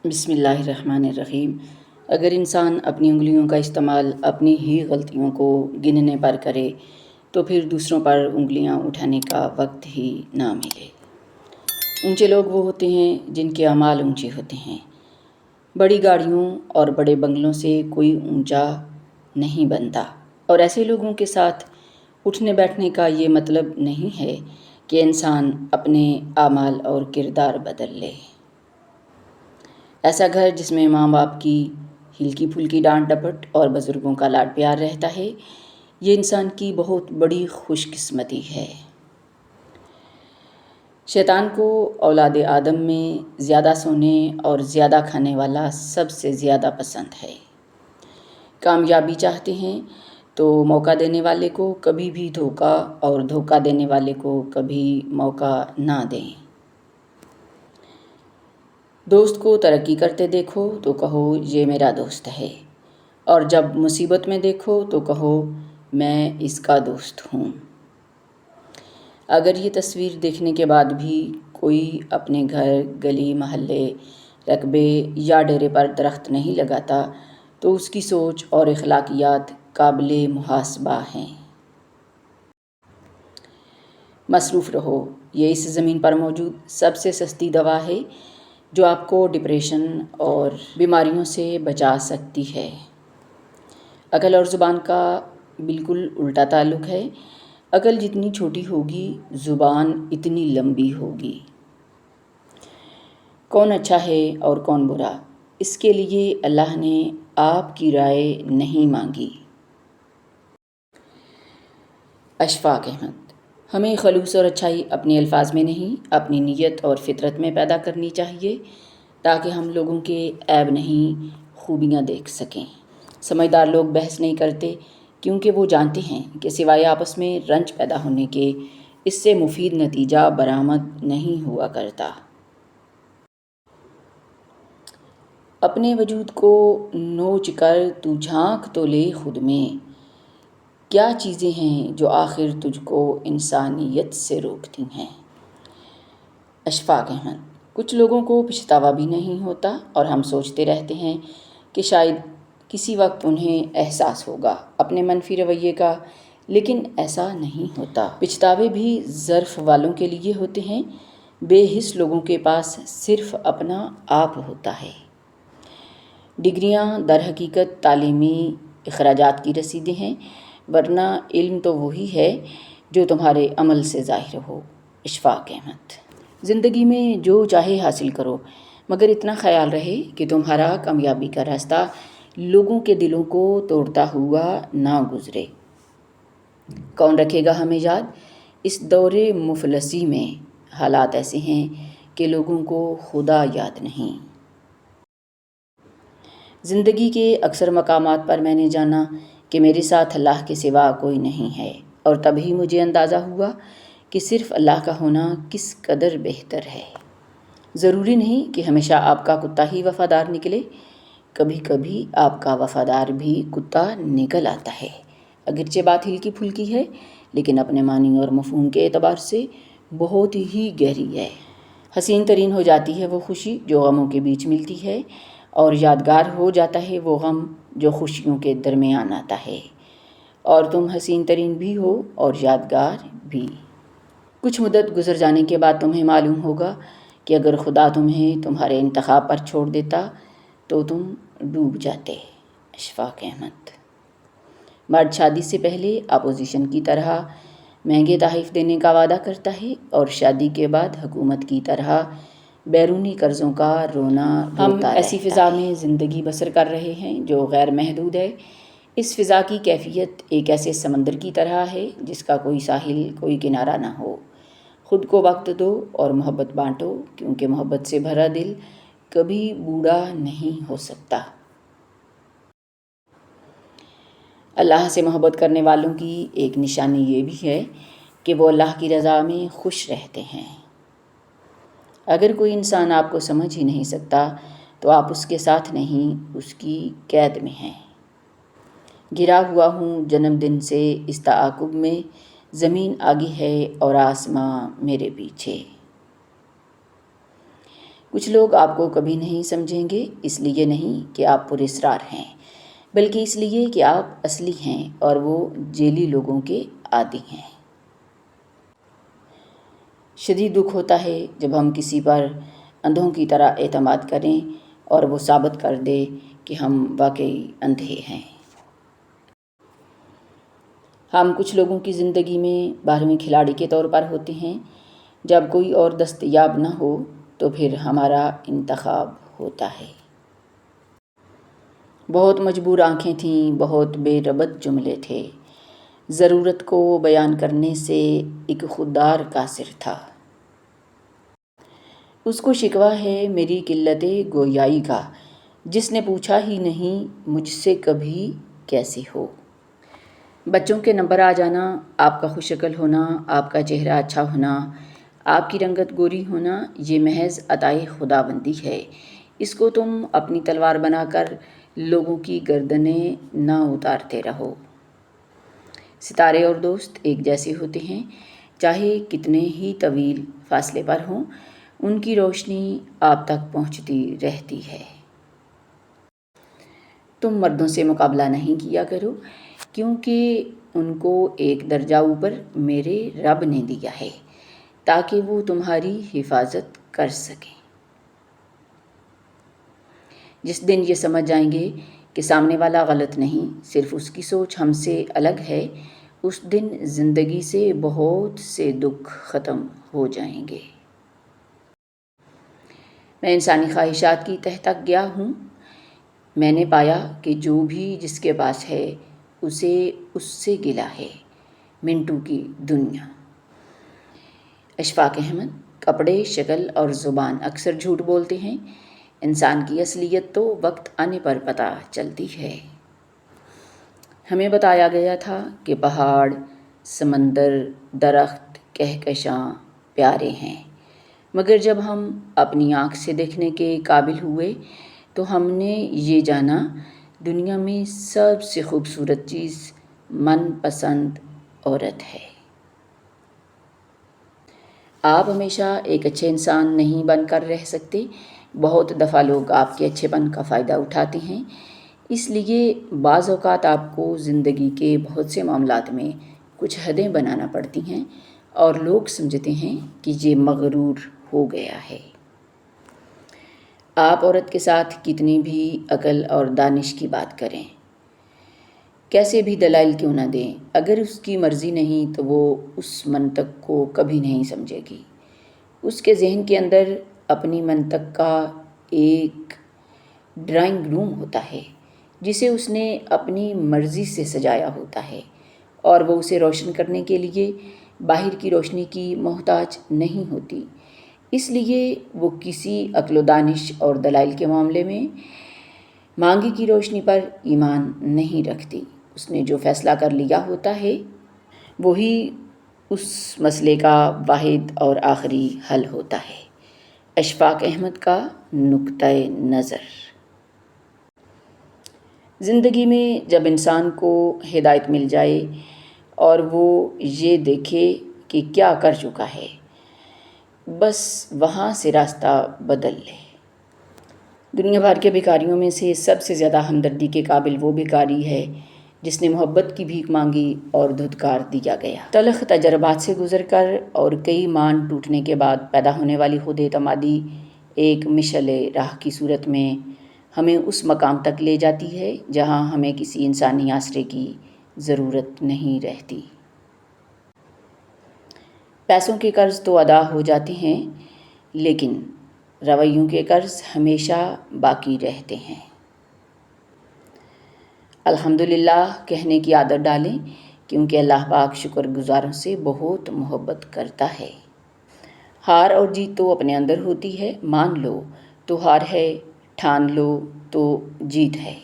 بسم اللہ الرحمن الرحیم۔ اگر انسان اپنی انگلیوں کا استعمال اپنی ہی غلطیوں کو گننے پر کرے تو پھر دوسروں پر انگلیاں اٹھانے کا وقت ہی نہ ملے۔ اونچے لوگ وہ ہوتے ہیں جن کے اعمال اونچے ہوتے ہیں۔ بڑی گاڑیوں اور بڑے بنگلوں سے کوئی اونچا نہیں بنتا، اور ایسے لوگوں کے ساتھ اٹھنے بیٹھنے کا یہ مطلب نہیں ہے کہ انسان اپنے اعمال اور کردار بدل لے۔ ایسا گھر جس میں ماں باپ کی ہلکی پھلکی ڈانٹ ڈپٹ اور بزرگوں کا لاڈ پیار رہتا ہے، یہ انسان کی بہت بڑی خوش قسمتی ہے۔ شیطان کو اولاد آدم میں زیادہ سونے اور زیادہ کھانے والا سب سے زیادہ پسند ہے۔ کامیابی چاہتے ہیں تو موقع دینے والے کو کبھی بھی دھوکہ اور دھوکہ دینے والے کو کبھی موقع نہ دیں۔ دوست کو ترقی کرتے دیکھو تو کہو یہ میرا دوست ہے، اور جب مصیبت میں دیکھو تو کہو میں اس کا دوست ہوں۔ اگر یہ تصویر دیکھنے کے بعد بھی کوئی اپنے گھر، گلی، محلے، رقبے یا ڈیرے پر درخت نہیں لگاتا تو اس کی سوچ اور اخلاقیات قابل محاسبہ ہیں۔ مصروف رہو، یہ اس زمین پر موجود سب سے سستی دوا ہے جو آپ کو ڈپریشن اور بیماریوں سے بچا سکتی ہے۔ عقل اور زبان کا بالکل الٹا تعلق ہے۔ عقل جتنی چھوٹی ہوگی، زبان اتنی لمبی ہوگی۔ کون اچھا ہے اور کون برا، اس کے لیے اللہ نے آپ کی رائے نہیں مانگی۔ اشفاق احمد۔ ہمیں خلوص اور اچھائی اپنے الفاظ میں نہیں، اپنی نیت اور فطرت میں پیدا کرنی چاہیے تاکہ ہم لوگوں کے عیب نہیں خوبیاں دیکھ سکیں۔ سمجھدار لوگ بحث نہیں کرتے کیونکہ وہ جانتے ہیں کہ سوائے آپس میں رنج پیدا ہونے کے اس سے مفید نتیجہ برآمد نہیں ہوا کرتا۔ اپنے وجود کو نوچ کر تو جھانک تو لے خود میں، کیا چیزیں ہیں جو آخر تجھ کو انسانیت سے روکتی ہیں۔ اشفاق احمد۔ کچھ لوگوں کو پچھتاوا بھی نہیں ہوتا اور ہم سوچتے رہتے ہیں کہ شاید کسی وقت انہیں احساس ہوگا اپنے منفی رویے کا، لیکن ایسا نہیں ہوتا۔ پچھتاوے بھی ظرف والوں کے لیے ہوتے ہیں، بے حس لوگوں کے پاس صرف اپنا آپ ہوتا ہے۔ ڈگریاں در حقیقت تعلیمی اخراجات کی رسیدیں ہیں، ورنہ علم تو وہی ہے جو تمہارے عمل سے ظاہر ہو۔ اشفاق احمد۔ زندگی میں جو چاہے حاصل کرو، مگر اتنا خیال رہے کہ تمہارا کامیابی کا راستہ لوگوں کے دلوں کو توڑتا ہوا نہ گزرے۔ کون رکھے گا ہمیں یاد؟ اس دور مفلسی میں حالات ایسے ہیں کہ لوگوں کو خدا یاد نہیں۔ زندگی کے اکثر مقامات پر میں نے جانا کہ میرے ساتھ اللہ کے سوا کوئی نہیں ہے، اور تبھی مجھے اندازہ ہوا کہ صرف اللہ کا ہونا کس قدر بہتر ہے۔ ضروری نہیں کہ ہمیشہ آپ کا کتا ہی وفادار نکلے، کبھی کبھی آپ کا وفادار بھی کتا نکل آتا ہے، اگرچہ بات ہلکی پھلکی ہے لیکن اپنے معنی اور مفہوم کے اعتبار سے بہت ہی گہری ہے۔ حسین ترین ہو جاتی ہے وہ خوشی جو غموں کے بیچ ملتی ہے، اور یادگار ہو جاتا ہے وہ غم جو خوشیوں کے درمیان آتا ہے، اور تم حسین ترین بھی ہو اور یادگار بھی۔ کچھ مدت گزر جانے کے بعد تمہیں معلوم ہوگا کہ اگر خدا تمہیں تمہارے انتخاب پر چھوڑ دیتا تو تم ڈوب جاتے۔ اشفاق احمد۔ مرد شادی سے پہلے اپوزیشن کی طرح مہنگے تحائف دینے کا وعدہ کرتا ہے، اور شادی کے بعد حکومت کی طرح بیرونی قرضوں کا رونا ہم ایسی فضا میں زندگی بسر کر رہے ہیں جو غیر محدود ہے۔ اس فضا کی کیفیت ایک ایسے سمندر کی طرح ہے جس کا کوئی ساحل، کوئی کنارہ نہ ہو۔ خود کو وقت دو اور محبت بانٹو، کیونکہ محبت سے بھرا دل کبھی بوڑھا نہیں ہو سکتا۔ اللہ سے محبت کرنے والوں کی ایک نشانی یہ بھی ہے کہ وہ اللہ کی رضا میں خوش رہتے ہیں۔ اگر کوئی انسان آپ کو سمجھ ہی نہیں سکتا تو آپ اس کے ساتھ نہیں، اس کی قید میں ہیں۔ گرا ہوا ہوں جنم دن سے اس تعاقب میں، زمین آگے ہے اور آسماں میرے پیچھے۔ کچھ لوگ آپ کو کبھی نہیں سمجھیں گے، اس لیے نہیں کہ آپ پراسرار ہیں، بلکہ اس لیے کہ آپ اصلی ہیں اور وہ جیلی لوگوں کے عادی ہیں۔ شدید دکھ ہوتا ہے جب ہم کسی پر اندھوں کی طرح اعتماد کریں اور وہ ثابت کر دے کہ ہم واقعی اندھے ہیں۔ ہم کچھ لوگوں کی زندگی میں 12ویں کھلاڑی کے طور پر ہوتے ہیں۔ جب کوئی اور دستیاب نہ ہو تو پھر ہمارا انتخاب ہوتا ہے۔ بہت مجبور آنکھیں تھیں، بہت بے ربط جملے تھے، ضرورت کو بیان کرنے سے ایک خوددار قاصر تھا۔ اس کو شکوہ ہے میری قلت گویائی کا، جس نے پوچھا ہی نہیں مجھ سے کبھی کیسے ہو۔ بچوں کے نمبر آ جانا، آپ کا خوش شکل ہونا، آپ کا چہرہ اچھا ہونا، آپ کی رنگت گوری ہونا، یہ محض عطائے خداوندی ہے۔ اس کو تم اپنی تلوار بنا کر لوگوں کی گردنیں نہ اتارتے رہو۔ ستارے اور دوست ایک جیسے ہوتے ہیں، چاہے کتنے ہی طویل فاصلے پر ہوں، ان کی روشنی آپ تک پہنچتی رہتی ہے۔ تم مردوں سے مقابلہ نہیں کیا کرو، کیونکہ ان کو ایک درجہ اوپر میرے رب نے دیا ہے تاکہ وہ تمہاری حفاظت کر سکیں۔ جس دن یہ سمجھ جائیں گے کہ سامنے والا غلط نہیں، صرف اس کی سوچ ہم سے الگ ہے، اس دن زندگی سے بہت سے دکھ ختم ہو جائیں گے۔ میں انسانی خواہشات کی تہ تک گیا ہوں۔ میں نے پایا کہ جو بھی جس کے پاس ہے اسے اس سے گلہ ہے۔ منٹو کی دنیا۔ اشفاق احمد۔ کپڑے، شکل اور زبان اکثر جھوٹ بولتے ہیں، انسان کی اصلیت تو وقت آنے پر پتہ چلتی ہے۔ ہمیں بتایا گیا تھا کہ پہاڑ، سمندر، درخت کہکشاں پیارے ہیں، مگر جب ہم اپنی آنکھ سے دیکھنے کے قابل ہوئے تو ہم نے یہ جانا دنیا میں سب سے خوبصورت چیز من پسند عورت ہے۔ آپ ہمیشہ ایک اچھے انسان نہیں بن کر رہ سکتے۔ بہت دفعہ لوگ آپ کے اچھے پن کا فائدہ اٹھاتے ہیں، اس لیے بعض اوقات آپ کو زندگی کے بہت سے معاملات میں کچھ حدیں بنانا پڑتی ہیں اور لوگ سمجھتے ہیں کہ یہ مغرور ہو گیا ہے۔ آپ عورت کے ساتھ کتنی بھی عقل اور دانش کی بات کریں، کیسے بھی دلائل کیوں نہ دیں، اگر اس کی مرضی نہیں تو وہ اس منطق کو کبھی نہیں سمجھے گی۔ اس کے ذہن کے اندر اپنی منطق کا ایک ڈرائنگ روم ہوتا ہے جسے اس نے اپنی مرضی سے سجایا ہوتا ہے، اور وہ اسے روشن کرنے کے لیے باہر کی روشنی کی محتاج نہیں ہوتی۔ اس لیے وہ کسی عقل و دانش اور دلائل کے معاملے میں مانگی کی روشنی پر ایمان نہیں رکھتی۔ اس نے جو فیصلہ کر لیا ہوتا ہے وہی اس مسئلے کا واحد اور آخری حل ہوتا ہے۔ اشفاق احمد کا نقطۂ نظر۔ زندگی میں جب انسان کو ہدایت مل جائے اور وہ یہ دیکھے کہ کیا کر چکا ہے، بس وہاں سے راستہ بدل لے۔ دنیا بھر کے بھکاریوں میں سے سب سے زیادہ ہمدردی کے قابل وہ بھکاری ہے جس نے محبت کی بھیک مانگی اور دھتکار دیا گیا۔ تلخ تجربات سے گزر کر اور کئی مان ٹوٹنے کے بعد پیدا ہونے والی خود اعتمادی ایک مشعل راہ کی صورت میں ہمیں اس مقام تک لے جاتی ہے جہاں ہمیں کسی انسانی آسرے کی ضرورت نہیں رہتی۔ پیسوں کے قرض تو ادا ہو جاتے ہیں، لیکن رویوں کے قرض ہمیشہ باقی رہتے ہیں۔ الحمدللہ کہنے کی عادت ڈالیں، کیونکہ اللہ پاک شکر گزاروں سے بہت محبت کرتا ہے۔ ہار اور جیت تو اپنے اندر ہوتی ہے، مان لو تو ہار ہے، ٹھان لو تو جیت ہے۔